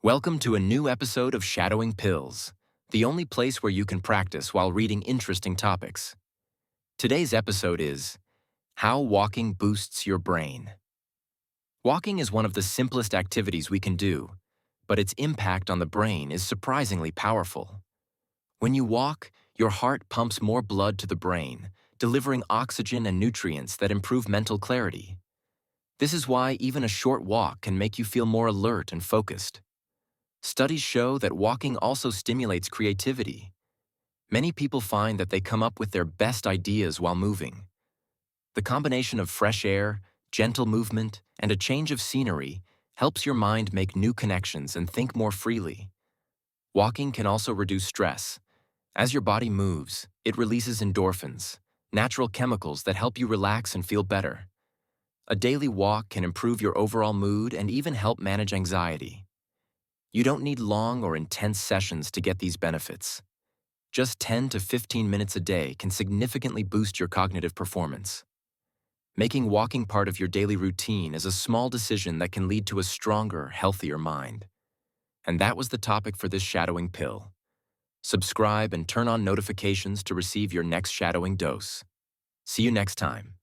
Welcome to a new episode of Shadowing Pills, the only place where you can practice while reading interesting topics. Today's episode is How Walking Boosts Your Brain. Walking is one of the simplest activities we can do, but its impact on the brain is surprisingly powerful. When you walk, your heart pumps more blood to the brain, delivering oxygen and nutrients that improve mental clarity. This is why even a short walk can make you feel more alert and focused. Studies show that walking also stimulates creativity. Many people find that they come up with their best ideas while moving. The combination of fresh air, gentle movement, and a change of scenery helps your mind make new connections and think more freely. Walking can also reduce stress. As your body moves, it releases endorphins, natural chemicals that help you relax and feel better. A daily walk can improve your overall mood and even help manage anxiety. You don't need long or intense sessions to get these benefits. Just 10 to 15 minutes a day can significantly boost your cognitive performance. Making walking part of your daily routine is a small decision that can lead to a stronger, healthier mind. And that was the topic for this shadowing pill. Subscribe and turn on notifications to receive your next shadowing dose. See you next time.